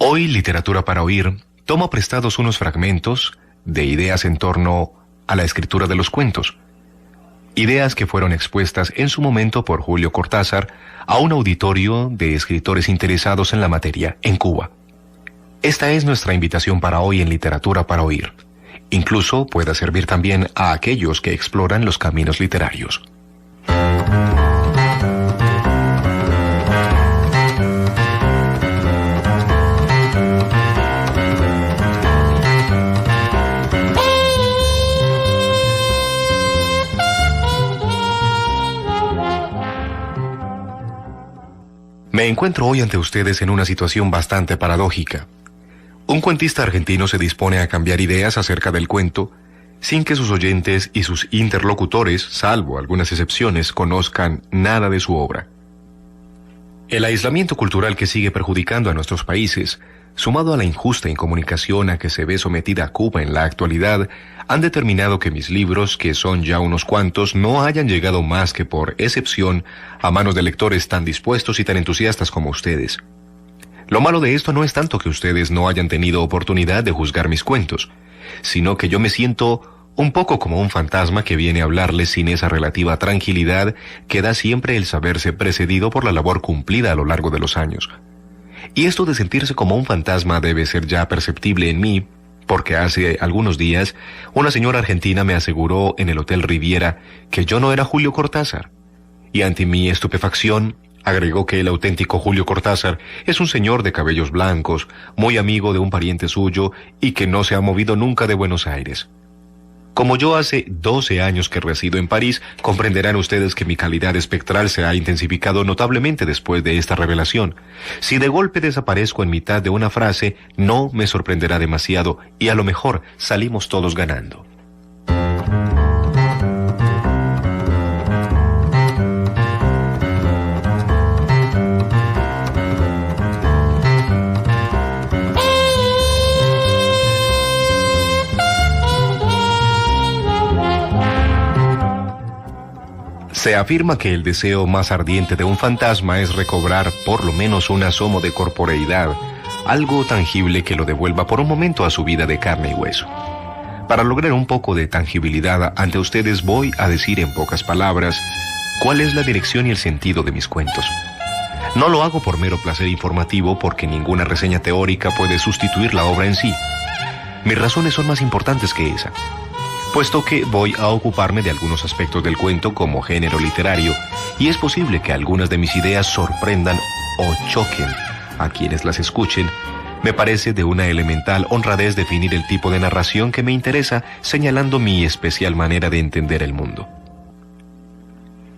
Hoy, Literatura para Oír toma prestados unos fragmentos de ideas en torno a la escritura de los cuentos. Ideas que fueron expuestas en su momento por Julio Cortázar a un auditorio de escritores interesados en la materia en Cuba. Esta es nuestra invitación para hoy en Literatura para Oír. Incluso pueda servir también a aquellos que exploran los caminos literarios. Me encuentro hoy ante ustedes en una situación bastante paradójica. Un cuentista argentino se dispone a cambiar ideas acerca del cuento sin que sus oyentes y sus interlocutores, salvo algunas excepciones, conozcan nada de su obra. El aislamiento cultural que sigue perjudicando a nuestros países, sumado a la injusta incomunicación a que se ve sometida Cuba en la actualidad, han determinado que mis libros, que son ya unos cuantos, no hayan llegado más que por excepción a manos de lectores tan dispuestos y tan entusiastas como ustedes. Lo malo de esto no es tanto que ustedes no hayan tenido oportunidad de juzgar mis cuentos, sino que yo me siento un poco como un fantasma que viene a hablarles sin esa relativa tranquilidad que da siempre el saberse precedido por la labor cumplida a lo largo de los años. Y esto de sentirse como un fantasma debe ser ya perceptible en mí, porque hace algunos días una señora argentina me aseguró en el Hotel Riviera que yo no era Julio Cortázar. Y ante mi estupefacción, agregó que el auténtico Julio Cortázar es un señor de cabellos blancos, muy amigo de un pariente suyo y que no se ha movido nunca de Buenos Aires. Como yo hace 12 años que resido en París, comprenderán ustedes que mi calidad espectral se ha intensificado notablemente después de esta revelación. Si de golpe desaparezco en mitad de una frase, no me sorprenderá demasiado y a lo mejor salimos todos ganando. Se afirma que el deseo más ardiente de un fantasma es recobrar por lo menos un asomo de corporeidad, algo tangible que lo devuelva por un momento a su vida de carne y hueso. Para lograr un poco de tangibilidad ante ustedes voy a decir en pocas palabras cuál es la dirección y el sentido de mis cuentos. No lo hago por mero placer informativo porque ninguna reseña teórica puede sustituir la obra en sí. Mis razones son más importantes que esa, puesto que voy a ocuparme de algunos aspectos del cuento como género literario, y es posible que algunas de mis ideas sorprendan o choquen a quienes las escuchen. Me parece de una elemental honradez definir el tipo de narración que me interesa, señalando mi especial manera de entender el mundo.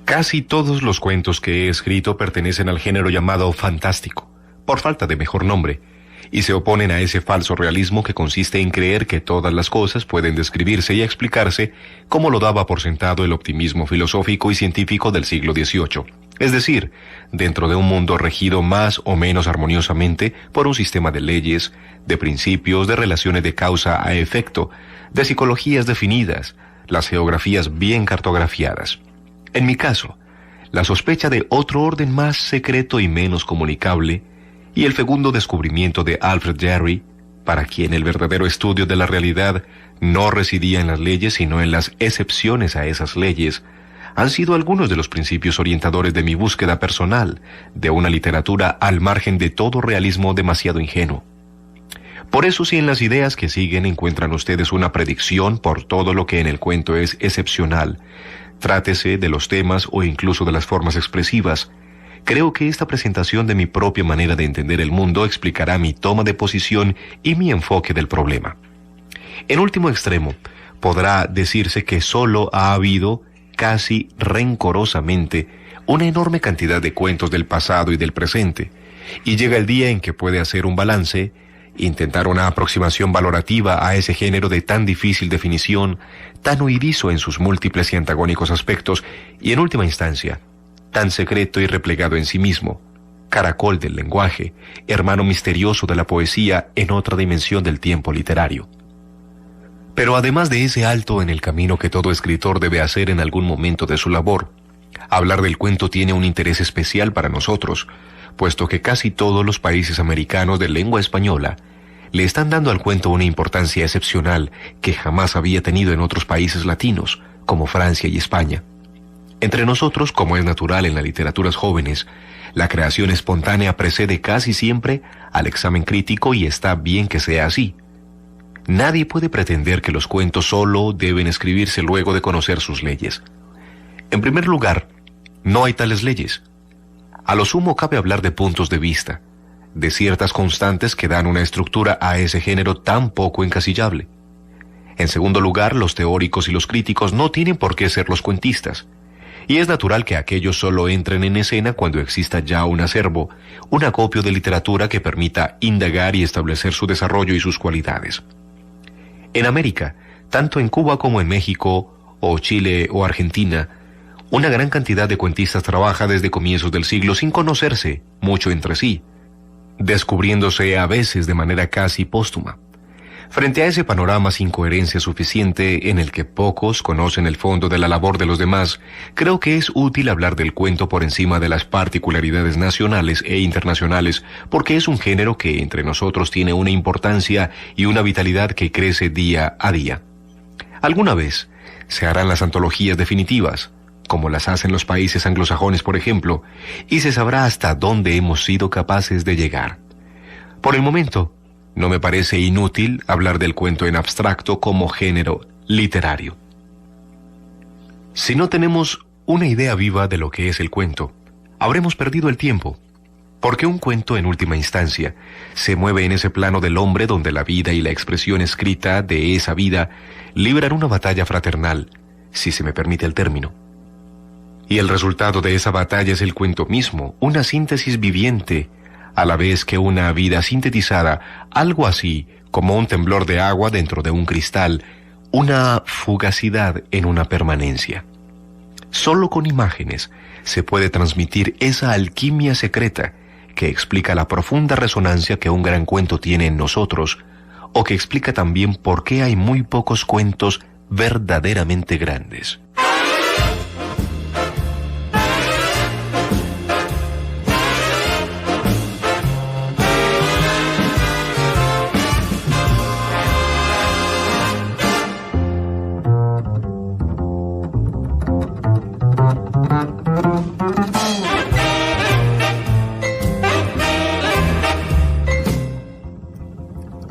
Casi todos los cuentos que he escrito pertenecen al género llamado fantástico, por falta de mejor nombre, y se oponen a ese falso realismo que consiste en creer que todas las cosas pueden describirse y explicarse como lo daba por sentado el optimismo filosófico y científico del siglo XVIII. Es decir, dentro de un mundo regido más o menos armoniosamente por un sistema de leyes, de principios, de relaciones de causa a efecto, de psicologías definidas, las geografías bien cartografiadas. En mi caso, la sospecha de otro orden más secreto y menos comunicable, y el fecundo descubrimiento de Alfred Jarry, para quien el verdadero estudio de la realidad no residía en las leyes sino en las excepciones a esas leyes, han sido algunos de los principios orientadores de mi búsqueda personal de una literatura al margen de todo realismo demasiado ingenuo. Por eso, si en las ideas que siguen encuentran ustedes una predicción por todo lo que en el cuento es excepcional, trátese de los temas o incluso de las formas expresivas, creo que esta presentación de mi propia manera de entender el mundo explicará mi toma de posición y mi enfoque del problema. En último extremo, podrá decirse que solo ha habido, casi rencorosamente, una enorme cantidad de cuentos del pasado y del presente, y llega el día en que puede hacer un balance, intentar una aproximación valorativa a ese género de tan difícil definición, tan huidizo en sus múltiples y antagónicos aspectos, y en última instancia, tan secreto y replegado en sí mismo, caracol del lenguaje, hermano misterioso de la poesía en otra dimensión del tiempo literario. Pero además de ese alto en el camino que todo escritor debe hacer en algún momento de su labor, hablar del cuento tiene un interés especial para nosotros, puesto que casi todos los países americanos de lengua española le están dando al cuento una importancia excepcional que jamás había tenido en otros países latinos, como Francia y España. Entre nosotros, como es natural en las literaturas jóvenes, la creación espontánea precede casi siempre al examen crítico y está bien que sea así. Nadie puede pretender que los cuentos solo deben escribirse luego de conocer sus leyes. En primer lugar, no hay tales leyes. A lo sumo cabe hablar de puntos de vista, de ciertas constantes que dan una estructura a ese género tan poco encasillable. En segundo lugar, los teóricos y los críticos no tienen por qué ser los cuentistas, y es natural que aquellos solo entren en escena cuando exista ya un acervo, un acopio de literatura que permita indagar y establecer su desarrollo y sus cualidades. En América, tanto en Cuba como en México, o Chile o Argentina, una gran cantidad de cuentistas trabaja desde comienzos del siglo sin conocerse mucho entre sí, descubriéndose a veces de manera casi póstuma. Frente a ese panorama sin coherencia suficiente en el que pocos conocen el fondo de la labor de los demás, creo que es útil hablar del cuento por encima de las particularidades nacionales e internacionales, porque es un género que entre nosotros tiene una importancia y una vitalidad que crece día a día. Alguna vez se harán las antologías definitivas, como las hacen los países anglosajones, por ejemplo, y se sabrá hasta dónde hemos sido capaces de llegar. Por el momento, no me parece inútil hablar del cuento en abstracto como género literario. Si no tenemos una idea viva de lo que es el cuento, habremos perdido el tiempo, porque un cuento en última instancia se mueve en ese plano del hombre donde la vida y la expresión escrita de esa vida libran una batalla fraternal, si se me permite el término. Y el resultado de esa batalla es el cuento mismo, una síntesis viviente, a la vez que una vida sintetizada, algo así como un temblor de agua dentro de un cristal, una fugacidad en una permanencia. Solo con imágenes se puede transmitir esa alquimia secreta que explica la profunda resonancia que un gran cuento tiene en nosotros, o que explica también por qué hay muy pocos cuentos verdaderamente grandes.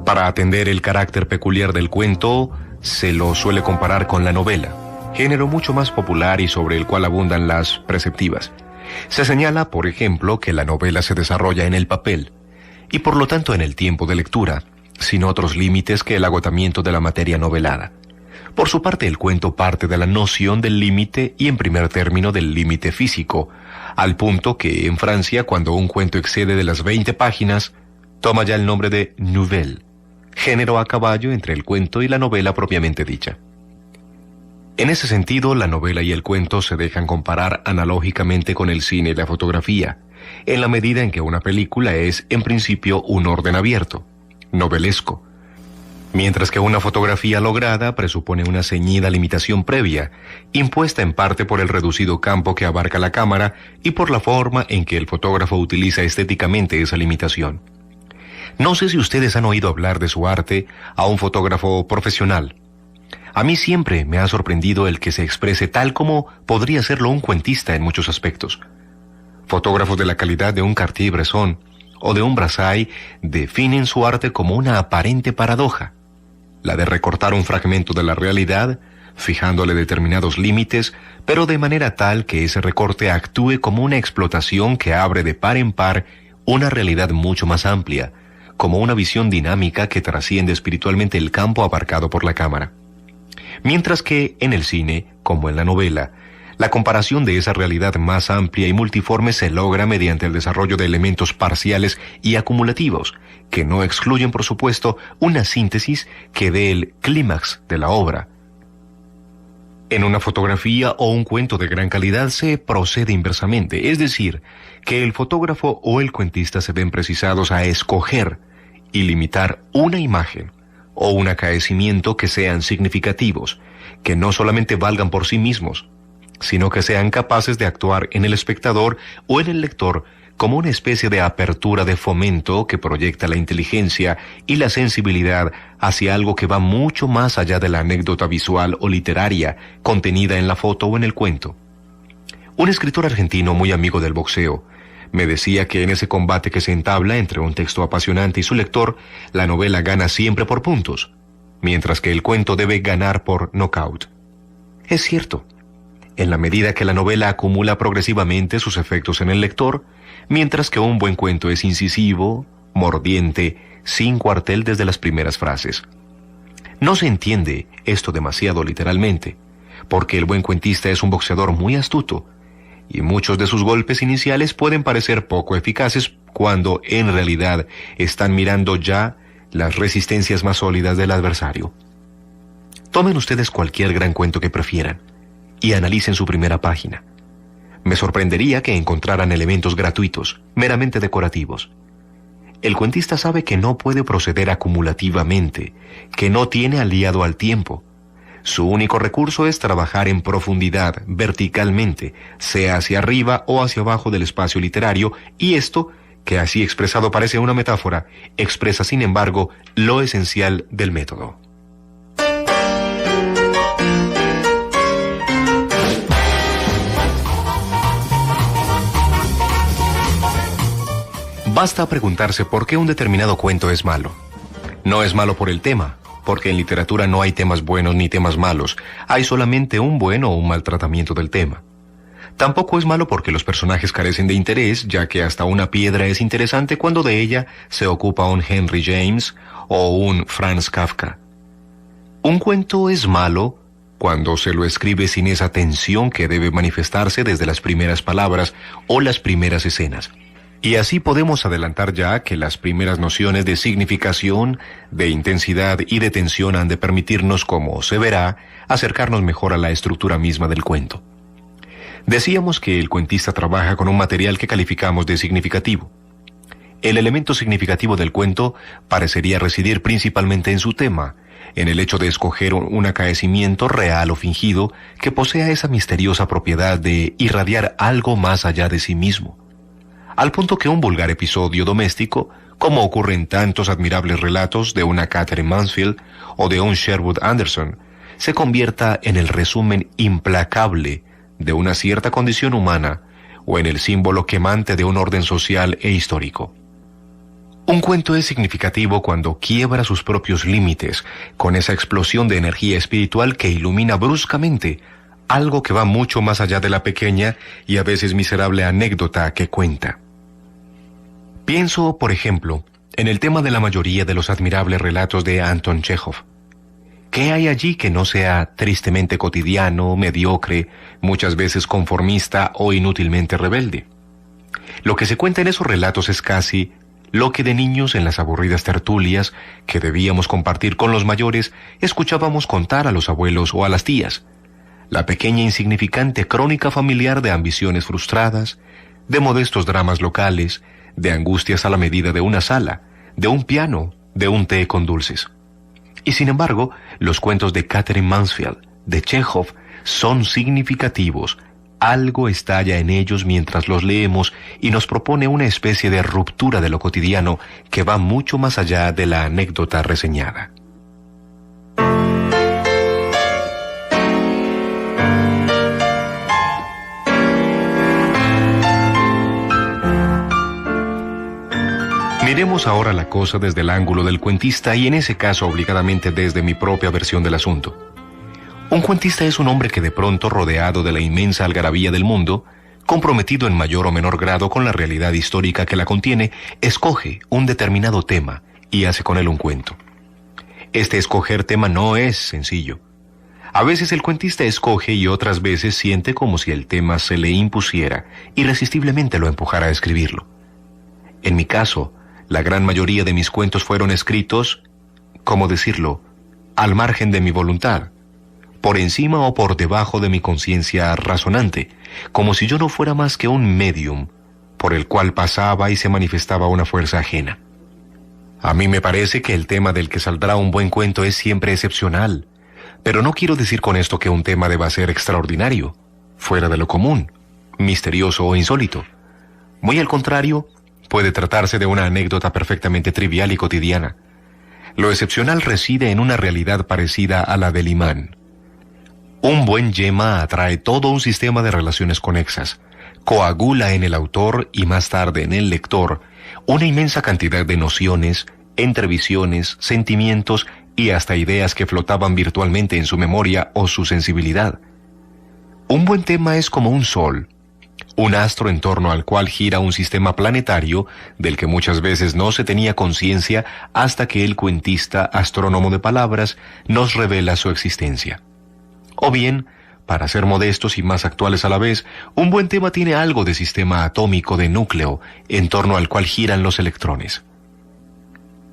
Para atender el carácter peculiar del cuento, se lo suele comparar con la novela, género mucho más popular y sobre el cual abundan las preceptivas. Se señala, por ejemplo, que la novela se desarrolla en el papel, y por lo tanto en el tiempo de lectura, sin otros límites que el agotamiento de la materia novelada. Por su parte, el cuento parte de la noción del límite y en primer término del límite físico, al punto que en Francia, cuando un cuento excede de las 20 páginas, toma ya el nombre de nouvelle, género a caballo entre el cuento y la novela propiamente dicha. En ese sentido, la novela y el cuento se dejan comparar analógicamente con el cine y la fotografía, en la medida en que una película es, en principio, un orden abierto, novelesco, mientras que una fotografía lograda presupone una ceñida limitación previa, impuesta en parte por el reducido campo que abarca la cámara y por la forma en que el fotógrafo utiliza estéticamente esa limitación. No sé si ustedes han oído hablar de su arte a un fotógrafo profesional. A mí siempre me ha sorprendido el que se exprese tal como podría serlo un cuentista en muchos aspectos. Fotógrafos de la calidad de un Cartier-Bresson o de un Brassai definen su arte como una aparente paradoja, la de recortar un fragmento de la realidad, fijándole determinados límites, pero de manera tal que ese recorte actúe como una explotación que abre de par en par una realidad mucho más amplia, como una visión dinámica que trasciende espiritualmente el campo abarcado por la cámara. Mientras que en el cine, como en la novela, la comparación de esa realidad más amplia y multiforme se logra mediante el desarrollo de elementos parciales y acumulativos, que no excluyen, por supuesto, una síntesis que dé el clímax de la obra. En una fotografía o un cuento de gran calidad se procede inversamente, es decir, que el fotógrafo o el cuentista se ven precisados a escoger y limitar una imagen o un acaecimiento que sean significativos, que no solamente valgan por sí mismos, sino que sean capaces de actuar en el espectador o en el lector como una especie de apertura de fomento que proyecta la inteligencia y la sensibilidad hacia algo que va mucho más allá de la anécdota visual o literaria contenida en la foto o en el cuento. Un escritor argentino muy amigo del boxeo me decía que en ese combate que se entabla entre un texto apasionante y su lector, la novela gana siempre por puntos, mientras que el cuento debe ganar por nocaut. Es cierto, en la medida que la novela acumula progresivamente sus efectos en el lector, mientras que un buen cuento es incisivo, mordiente, sin cuartel desde las primeras frases. No se entiende esto demasiado literalmente, porque el buen cuentista es un boxeador muy astuto, y muchos de sus golpes iniciales pueden parecer poco eficaces cuando en realidad están mirando ya las resistencias más sólidas del adversario. Tomen ustedes cualquier gran cuento que prefieran y analicen su primera página. Me sorprendería que encontraran elementos gratuitos, meramente decorativos. El cuentista sabe que no puede proceder acumulativamente, que no tiene aliado al tiempo. Su único recurso es trabajar en profundidad, verticalmente, sea hacia arriba o hacia abajo del espacio literario, y esto, que así expresado parece una metáfora, expresa sin embargo lo esencial del método. Basta preguntarse por qué un determinado cuento es malo. No es malo por el tema, porque en literatura no hay temas buenos ni temas malos, hay solamente un buen o un mal tratamiento del tema. Tampoco es malo porque los personajes carecen de interés, ya que hasta una piedra es interesante cuando de ella se ocupa un Henry James o un Franz Kafka. Un cuento es malo cuando se lo escribe sin esa tensión que debe manifestarse desde las primeras palabras o las primeras escenas. Y así podemos adelantar ya que las primeras nociones de significación, de intensidad y de tensión han de permitirnos, como se verá, acercarnos mejor a la estructura misma del cuento. Decíamos que el cuentista trabaja con un material que calificamos de significativo. El elemento significativo del cuento parecería residir principalmente en su tema, en el hecho de escoger un acaecimiento real o fingido que posea esa misteriosa propiedad de irradiar algo más allá de sí mismo. Al punto que un vulgar episodio doméstico, como ocurre en tantos admirables relatos de una Katherine Mansfield o de un Sherwood Anderson, se convierta en el resumen implacable de una cierta condición humana o en el símbolo quemante de un orden social e histórico. Un cuento es significativo cuando quiebra sus propios límites con esa explosión de energía espiritual que ilumina bruscamente algo que va mucho más allá de la pequeña y a veces miserable anécdota que cuenta. Pienso, por ejemplo, en el tema de la mayoría de los admirables relatos de Anton Chekhov. ¿Qué hay allí que no sea tristemente cotidiano, mediocre, muchas veces conformista o inútilmente rebelde? Lo que se cuenta en esos relatos es casi lo que de niños en las aburridas tertulias que debíamos compartir con los mayores escuchábamos contar a los abuelos o a las tías. La pequeña insignificante crónica familiar de ambiciones frustradas, de modestos dramas locales, de angustias a la medida de una sala, de un piano, de un té con dulces. Y sin embargo, los cuentos de Katherine Mansfield, de Chekhov, son significativos. Algo estalla en ellos mientras los leemos y nos propone una especie de ruptura de lo cotidiano que va mucho más allá de la anécdota reseñada. Miremos ahora la cosa desde el ángulo del cuentista y en ese caso obligadamente desde mi propia versión del asunto. Un cuentista es un hombre que de pronto, rodeado de la inmensa algarabía del mundo, comprometido en mayor o menor grado con la realidad histórica que la contiene, escoge un determinado tema y hace con él un cuento. Este escoger tema no es sencillo. A veces el cuentista escoge y otras veces siente como si el tema se le impusiera, irresistiblemente lo empujara a escribirlo. En mi caso, la gran mayoría de mis cuentos fueron escritos, ¿cómo decirlo?, al margen de mi voluntad, por encima o por debajo de mi conciencia razonante, como si yo no fuera más que un medium por el cual pasaba y se manifestaba una fuerza ajena. A mí me parece que el tema del que saldrá un buen cuento es siempre excepcional, pero no quiero decir con esto que un tema deba ser extraordinario, fuera de lo común, misterioso o insólito. Muy al contrario, puede tratarse de una anécdota perfectamente trivial y cotidiana. Lo excepcional reside en una realidad parecida a la del imán. Un buen yema atrae todo un sistema de relaciones conexas, coagula en el autor y más tarde en el lector una inmensa cantidad de nociones, entrevisiones, sentimientos y hasta ideas que flotaban virtualmente en su memoria o su sensibilidad. Un buen tema es como un sol, un astro en torno al cual gira un sistema planetario del que muchas veces no se tenía conciencia hasta que el cuentista, astrónomo de palabras, nos revela su existencia. O bien, para ser modestos y más actuales a la vez, un buen tema tiene algo de sistema atómico de núcleo en torno al cual giran los electrones.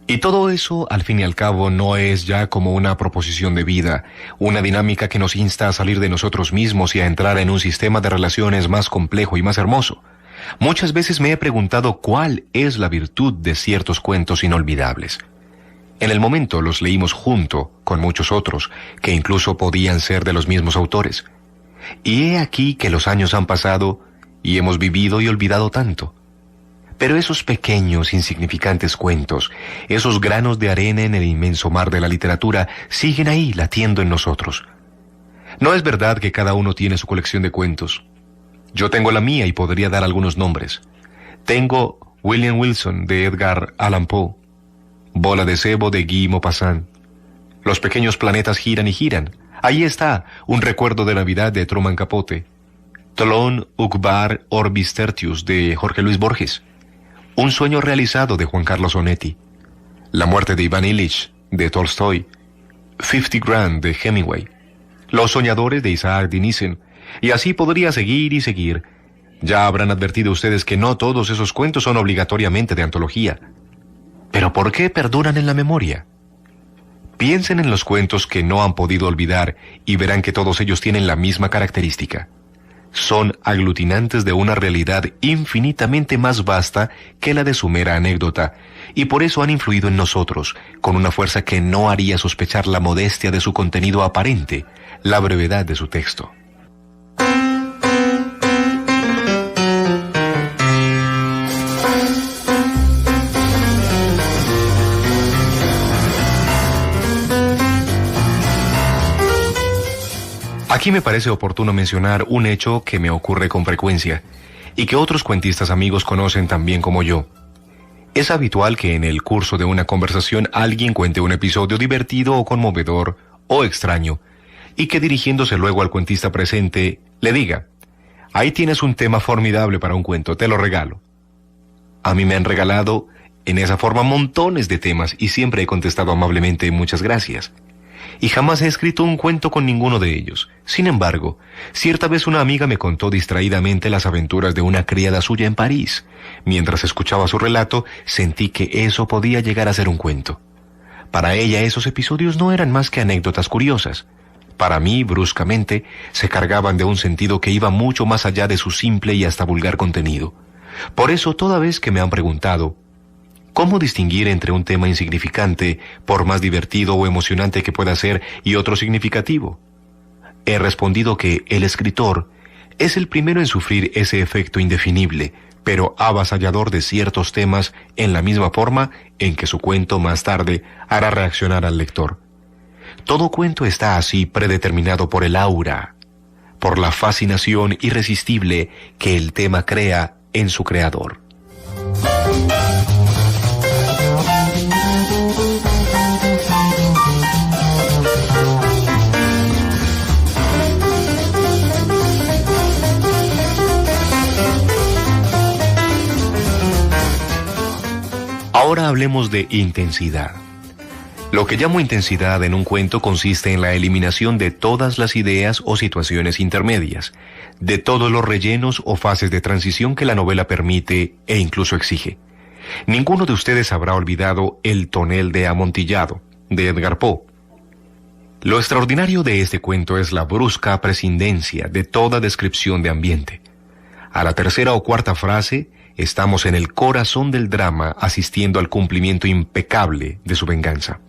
Y todo eso, al fin y al cabo, no es ya como una proposición de vida, una dinámica que nos insta a salir de nosotros mismos y a entrar en un sistema de relaciones más complejo y más hermoso. Muchas veces me he preguntado cuál es la virtud de ciertos cuentos inolvidables. En el momento los leímos junto con muchos otros, que incluso podían ser de los mismos autores. Y he aquí que los años han pasado y hemos vivido y olvidado tanto. Pero esos pequeños, insignificantes cuentos, esos granos de arena en el inmenso mar de la literatura, siguen ahí latiendo en nosotros. No es verdad que cada uno tiene su colección de cuentos. Yo tengo la mía y podría dar algunos nombres. Tengo William Wilson de Edgar Allan Poe, Bola de cebo de Guy Maupassant. Los pequeños planetas giran y giran. Ahí está, un recuerdo de Navidad de Truman Capote. Tlön Uqbar Orbis Tertius de Jorge Luis Borges. Un sueño realizado de Juan Carlos Onetti. La muerte de Iván Ilich de Tolstoy. 50 Grand de Hemingway. Los soñadores de Isaac Dinesen. Y así podría seguir y seguir. Ya habrán advertido ustedes que no todos esos cuentos son obligatoriamente de antología. ¿Pero por qué perduran en la memoria? Piensen en los cuentos que no han podido olvidar y verán que todos ellos tienen la misma característica. Son aglutinantes de una realidad infinitamente más vasta que la de su mera anécdota, y por eso han influido en nosotros, con una fuerza que no haría sospechar la modestia de su contenido aparente, la brevedad de su texto. Aquí me parece oportuno mencionar un hecho que me ocurre con frecuencia y que otros cuentistas amigos conocen tan bien como yo. Es habitual que en el curso de una conversación alguien cuente un episodio divertido o conmovedor o extraño y que dirigiéndose luego al cuentista presente le diga: ahí tienes un tema formidable para un cuento, te lo regalo. A mí me han regalado en esa forma montones de temas y siempre he contestado amablemente muchas gracias. Y jamás he escrito un cuento con ninguno de ellos. Sin embargo, cierta vez una amiga me contó distraídamente las aventuras de una criada suya en París. Mientras escuchaba su relato, sentí que eso podía llegar a ser un cuento. Para ella esos episodios no eran más que anécdotas curiosas. Para mí, bruscamente, se cargaban de un sentido que iba mucho más allá de su simple y hasta vulgar contenido. Por eso, toda vez que me han preguntado ¿cómo distinguir entre un tema insignificante, por más divertido o emocionante que pueda ser, y otro significativo? He respondido que el escritor es el primero en sufrir ese efecto indefinible, pero avasallador de ciertos temas en la misma forma en que su cuento más tarde hará reaccionar al lector. Todo cuento está así predeterminado por el aura, por la fascinación irresistible que el tema crea en su creador. Ahora hablemos de intensidad. Lo que llamo intensidad en un cuento consiste en la eliminación de todas las ideas o situaciones intermedias, de todos los rellenos o fases de transición que la novela permite e incluso exige. Ninguno de ustedes habrá olvidado El tonel de Amontillado, de Edgar Poe. Lo extraordinario de este cuento es la brusca prescindencia de toda descripción de ambiente. A la tercera o cuarta frase, estamos en el corazón del drama asistiendo al cumplimiento impecable de su venganza.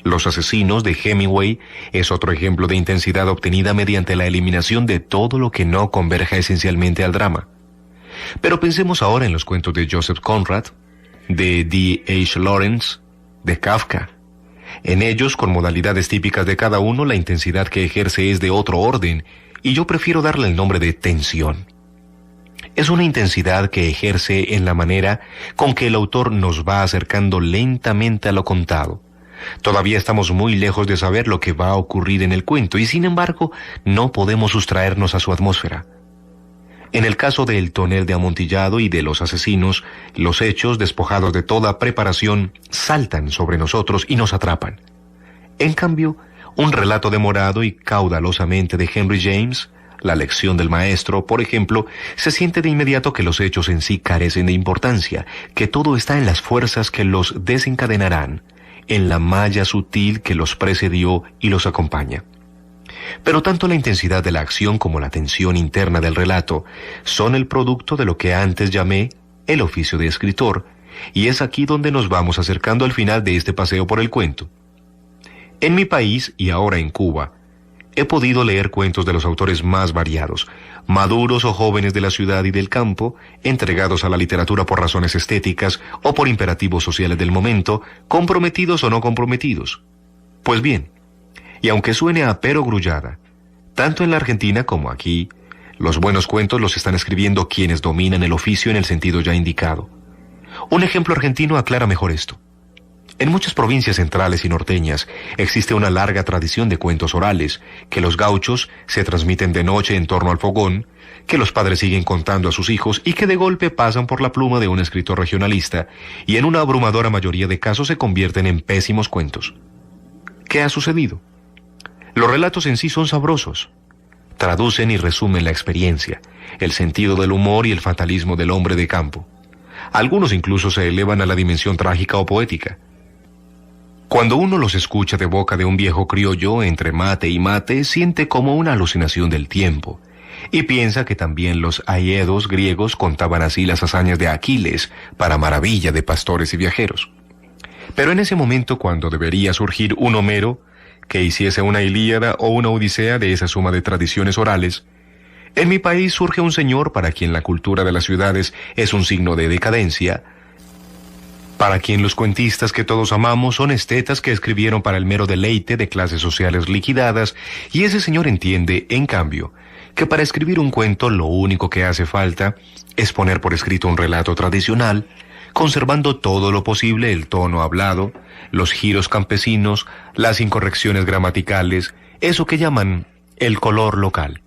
Los asesinos de Hemingway es otro ejemplo de intensidad obtenida mediante la eliminación de todo lo que no converja esencialmente al drama. Pero pensemos ahora en los cuentos de Joseph Conrad, de D.H. Lawrence, de Kafka. En ellos, con modalidades típicas de cada uno, la intensidad que ejerce es de otro orden, y yo prefiero darle el nombre de tensión. Es una intensidad que ejerce en la manera con que el autor nos va acercando lentamente a lo contado. Todavía estamos muy lejos de saber lo que va a ocurrir en el cuento, y sin embargo, no podemos sustraernos a su atmósfera. En el caso del tonel de Amontillado y de los asesinos, los hechos, despojados de toda preparación, saltan sobre nosotros y nos atrapan. En cambio, un relato demorado y caudalosamente de Henry James, La lección del maestro, por ejemplo, se siente de inmediato que los hechos en sí carecen de importancia, que todo está en las fuerzas que los desencadenarán, en la malla sutil que los precedió y los acompaña. Pero tanto la intensidad de la acción como la tensión interna del relato son el producto de lo que antes llamé el oficio de escritor, y es aquí donde nos vamos acercando al final de este paseo por el cuento. En mi país, y ahora en Cuba, he podido leer cuentos de los autores más variados, maduros o jóvenes de la ciudad y del campo, entregados a la literatura por razones estéticas o por imperativos sociales del momento, comprometidos o no comprometidos. Pues bien, y aunque suene a perogrullada, tanto en la Argentina como aquí, los buenos cuentos los están escribiendo quienes dominan el oficio en el sentido ya indicado. Un ejemplo argentino aclara mejor esto. En muchas provincias centrales y norteñas existe una larga tradición de cuentos orales, que los gauchos se transmiten de noche en torno al fogón, que los padres siguen contando a sus hijos y que de golpe pasan por la pluma de un escritor regionalista y en una abrumadora mayoría de casos se convierten en pésimos cuentos. ¿Qué ha sucedido? Los relatos en sí son sabrosos. Traducen y resumen la experiencia, el sentido del humor y el fatalismo del hombre de campo. Algunos incluso se elevan a la dimensión trágica o poética. Cuando uno los escucha de boca de un viejo criollo, entre mate y mate, siente como una alucinación del tiempo, y piensa que también los aedos griegos contaban así las hazañas de Aquiles, para maravilla de pastores y viajeros. Pero en ese momento, cuando debería surgir un Homero, que hiciese una Ilíada o una Odisea de esa suma de tradiciones orales, en mi país surge un señor para quien la cultura de las ciudades es un signo de decadencia, para quien los cuentistas que todos amamos son estetas que escribieron para el mero deleite de clases sociales liquidadas, y ese señor entiende, en cambio, que para escribir un cuento lo único que hace falta es poner por escrito un relato tradicional, conservando todo lo posible el tono hablado, los giros campesinos, las incorrecciones gramaticales, eso que llaman el color local.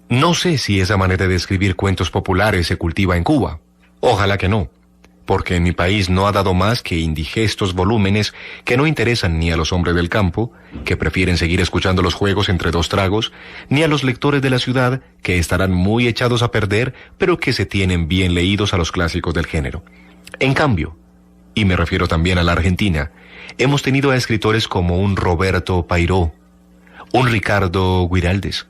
No sé si esa manera de escribir cuentos populares se cultiva en Cuba. Ojalá que no, porque en mi país no ha dado más que indigestos volúmenes que no interesan ni a los hombres del campo, que prefieren seguir escuchando los juegos entre dos tragos, ni a los lectores de la ciudad, que estarán muy echados a perder, pero que se tienen bien leídos a los clásicos del género. En cambio, y me refiero también a la Argentina, hemos tenido a escritores como un Roberto Pairó, un Ricardo Guiraldes,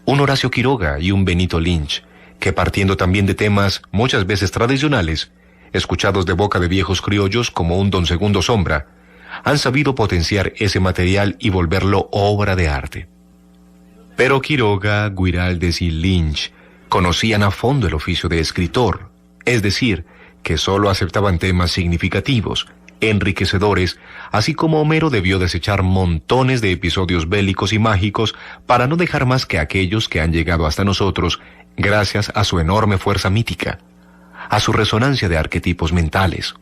un Horacio Quiroga y un Benito Lynch, que partiendo también de temas muchas veces tradicionales, escuchados de boca de viejos criollos como un Don Segundo Sombra, han sabido potenciar ese material y volverlo obra de arte. Pero Quiroga, Guiraldes y Lynch conocían a fondo el oficio de escritor, es decir, que solo aceptaban temas significativos, enriquecedores, así como Homero debió desechar montones de episodios bélicos y mágicos para no dejar más que aquellos que han llegado hasta nosotros gracias a su enorme fuerza mítica, a su resonancia de arquetipos mentales,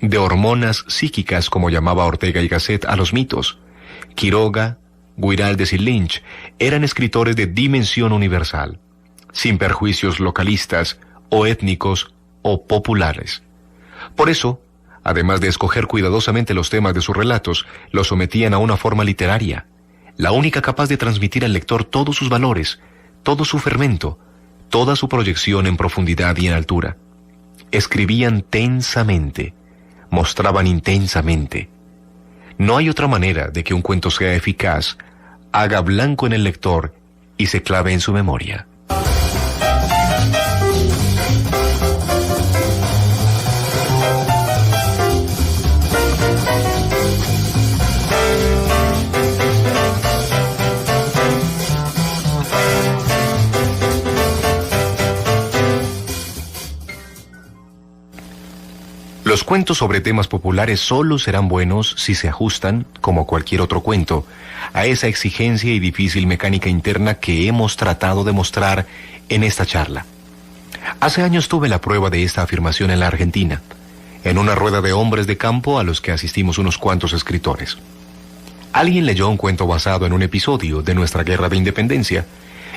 de hormonas psíquicas como llamaba Ortega y Gasset a los mitos. Quiroga, Guiraldes y Lynch eran escritores de dimensión universal, sin perjuicios localistas o étnicos o populares. Por eso, además de escoger cuidadosamente los temas de sus relatos, los sometían a una forma literaria, la única capaz de transmitir al lector todos sus valores, todo su fermento, toda su proyección en profundidad y en altura. Escribían tensamente, mostraban intensamente. No hay otra manera de que un cuento sea eficaz, haga blanco en el lector y se clave en su memoria. Los cuentos sobre temas populares solo serán buenos si se ajustan, como cualquier otro cuento, a esa exigencia y difícil mecánica interna que hemos tratado de mostrar en esta charla. Hace años tuve la prueba de esta afirmación en la Argentina, en una rueda de hombres de campo a los que asistimos unos cuantos escritores. Alguien leyó un cuento basado en un episodio de nuestra guerra de independencia,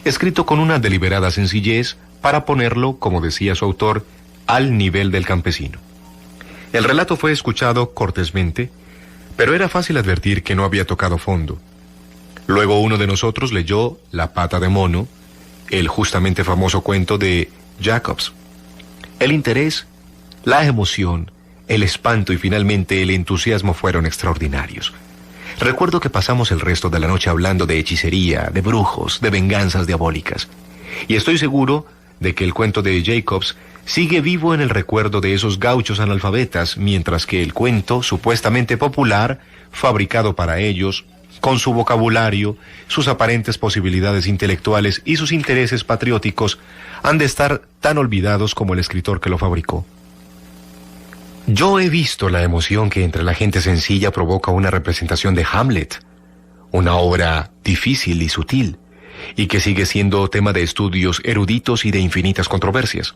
escrito con una deliberada sencillez para ponerlo, como decía su autor, al nivel del campesino. El relato fue escuchado cortésmente, pero era fácil advertir que no había tocado fondo. Luego uno de nosotros leyó La pata de mono, el justamente famoso cuento de Jacobs. El interés, la emoción, el espanto y finalmente el entusiasmo fueron extraordinarios. Recuerdo que pasamos el resto de la noche hablando de hechicería, de brujos, de venganzas diabólicas. Y estoy seguro de que el cuento de Jacobs sigue vivo en el recuerdo de esos gauchos analfabetas, mientras que el cuento, supuestamente popular, fabricado para ellos, con su vocabulario, sus aparentes posibilidades intelectuales y sus intereses patrióticos, han de estar tan olvidados como el escritor que lo fabricó. Yo he visto la emoción que entre la gente sencilla provoca una representación de Hamlet, una obra difícil y sutil, y que sigue siendo tema de estudios eruditos y de infinitas controversias.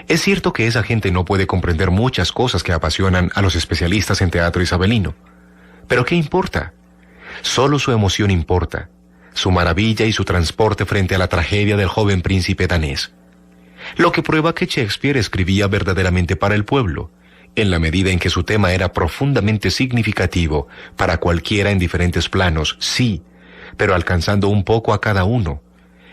Es cierto que esa gente no puede comprender muchas cosas que apasionan a los especialistas en teatro isabelino. ¿Pero qué importa? Solo su emoción importa, su maravilla y su transporte frente a la tragedia del joven príncipe danés. Lo que prueba que Shakespeare escribía verdaderamente para el pueblo, en la medida en que su tema era profundamente significativo para cualquiera en diferentes planos, sí, pero alcanzando un poco a cada uno,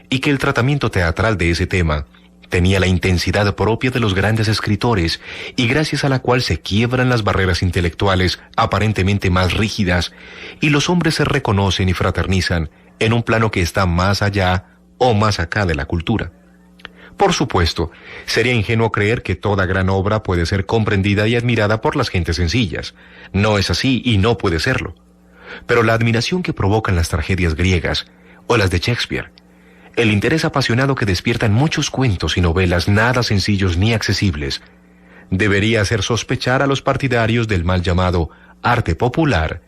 y que el tratamiento teatral de ese tema tenía la intensidad propia de los grandes escritores y gracias a la cual se quiebran las barreras intelectuales aparentemente más rígidas y los hombres se reconocen y fraternizan en un plano que está más allá o más acá de la cultura. Por supuesto, sería ingenuo creer que toda gran obra puede ser comprendida y admirada por las gentes sencillas. No es así y no puede serlo. Pero la admiración que provocan las tragedias griegas o las de Shakespeare, el interés apasionado que despiertan muchos cuentos y novelas nada sencillos ni accesibles, debería hacer sospechar a los partidarios del mal llamado arte popular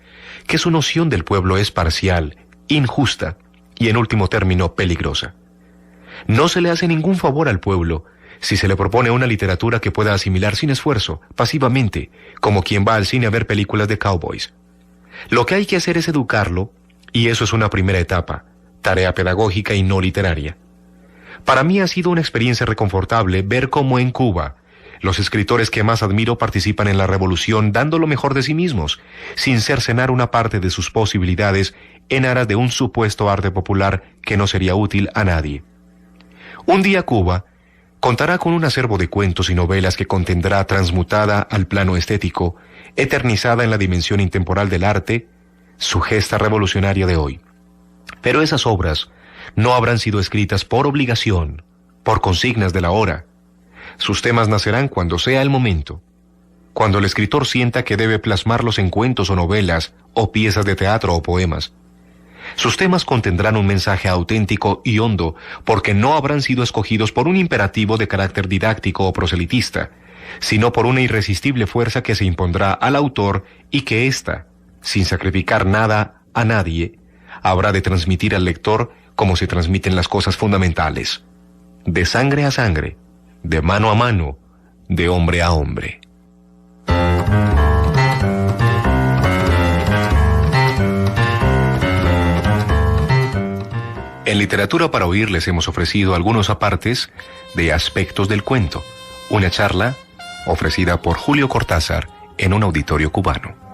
que su noción del pueblo es parcial, injusta y en último término peligrosa. No se le hace ningún favor al pueblo si se le propone una literatura que pueda asimilar sin esfuerzo, pasivamente, como quien va al cine a ver películas de cowboys. Lo que hay que hacer es educarlo, y eso es una primera etapa, tarea pedagógica y no literaria. Para mí ha sido una experiencia reconfortable ver cómo en Cuba los escritores que más admiro participan en la revolución dando lo mejor de sí mismos, sin cercenar una parte de sus posibilidades en aras de un supuesto arte popular que no sería útil a nadie. Un día Cuba contará con un acervo de cuentos y novelas que contendrá transmutada al plano estético, eternizada en la dimensión intemporal del arte, su gesta revolucionaria de hoy. Pero esas obras no habrán sido escritas por obligación, por consignas de la hora. Sus temas nacerán cuando sea el momento, cuando el escritor sienta que debe plasmarlos en cuentos o novelas, o piezas de teatro o poemas. Sus temas contendrán un mensaje auténtico y hondo, porque no habrán sido escogidos por un imperativo de carácter didáctico o proselitista, sino por una irresistible fuerza que se impondrá al autor y que ésta, sin sacrificar nada a nadie, habrá de transmitir al lector como se transmiten las cosas fundamentales, de sangre a sangre, de mano a mano, de hombre a hombre. En Literatura para Oír les hemos ofrecido algunos apartes de Aspectos del Cuento, una charla ofrecida por Julio Cortázar en un auditorio cubano.